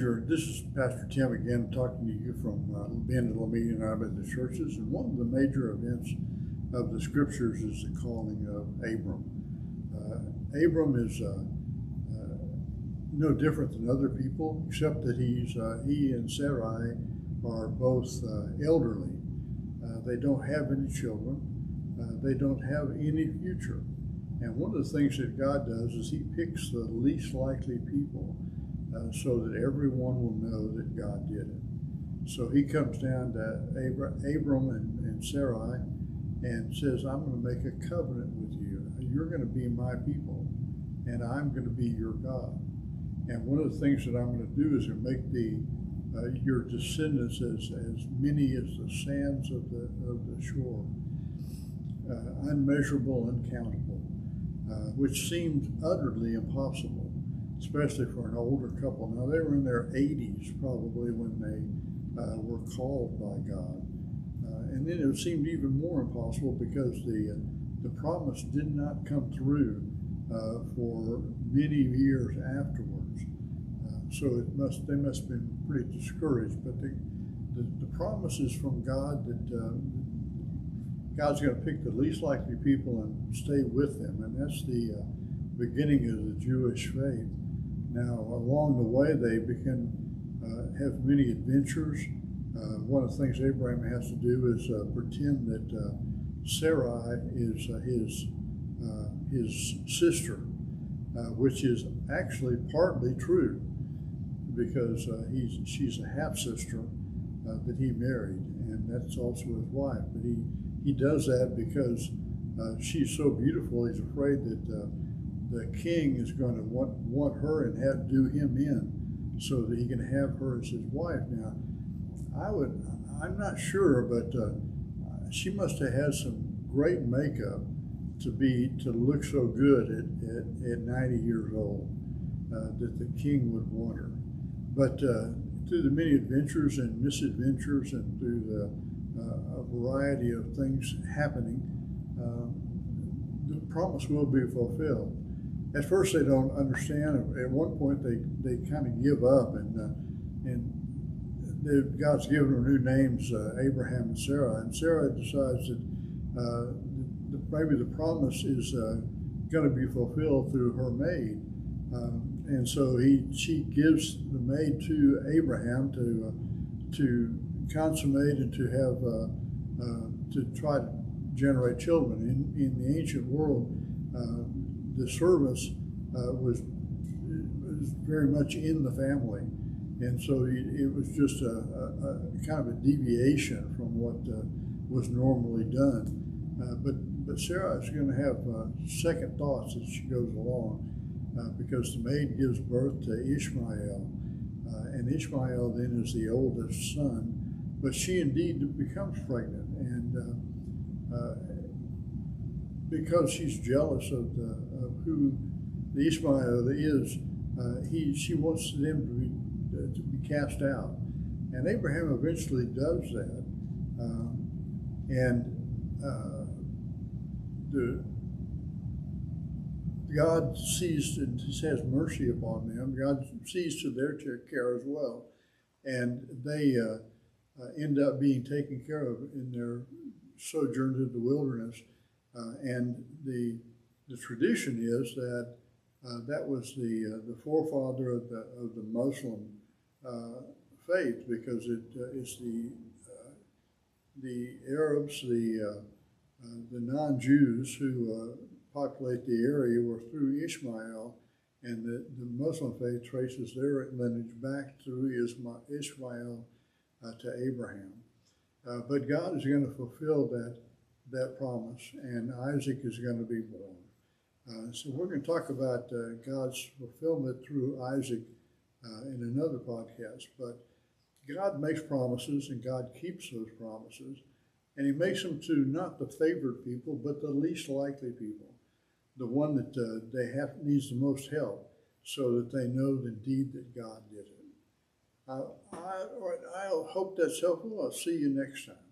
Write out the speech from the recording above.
This is Pastor Tim again talking to you from being at Lamia and I've been the churches. And one of the major events of the scriptures is the calling of Abram. Abram is no different than other people, except that he and Sarai are both elderly. They don't have any children. They don't have any future. And one of the things that God does is he picks the least likely people so that everyone will know that God did it. So he comes down to Abram and Sarai and says, I'm going to make a covenant with you. You're going to be my people, and I'm going to be your God. And one of the things that I'm going to do is to make your descendants as many as the sands of the shore, unmeasurable, uncountable, which seemed utterly impossible, especially for an older couple. Now, they were in their 80s probably when they were called by God. And then it seemed even more impossible because the promise did not come through for many years afterwards. So they must have been pretty discouraged. But the promises from God that God's going to pick the least likely people and stay with them, and that's the beginning of the Jewish faith. Now, along the way, they have many adventures. One of the things Abraham has to do is pretend that Sarai is his sister, which is actually partly true, because she's a half-sister that he married, and that's also his wife. But he does that because she's so beautiful, he's afraid that the king is going to want her and do him in so that he can have her as his wife. Now, I'm not sure, but she must have had some great makeup to look so good at 90 years old that the king would want her. But through the many adventures and misadventures and through a variety of things happening, the promise will be fulfilled. At first, they don't understand. At one point, they kind of give up, and God's given them new names, Abraham and Sarah. And Sarah decides that maybe the promise is going to be fulfilled through her maid. And so she gives the maid to Abraham to consummate and to have to try to generate children. In the ancient world, the service was very much in the family, and so it was just a kind of a deviation from what was normally done. But Sarah is going to have second thoughts as she goes along, because the maid gives birth to Ishmael, and Ishmael then is the oldest son. But she indeed becomes pregnant, and because she's jealous of who the Ishmael is, she wants them to be cast out, and Abraham eventually does that, God sees and has mercy upon them. God sees to their care as well, and they end up being taken care of in their sojourn in the wilderness. And the tradition is that that was the forefather of the Muslim faith, because it's the Arabs, the non-Jews who populate the area were through Ishmael, and the Muslim faith traces their lineage back through Ishmael to Abraham. But God is going to fulfill that promise, and Isaac is going to be born. So we're going to talk about God's fulfillment through Isaac in another podcast. But God makes promises, and God keeps those promises, and he makes them to not the favored people, but the least likely people, the one that needs the most help, so that they know indeed that God did it. I hope that's helpful. I'll see you next time.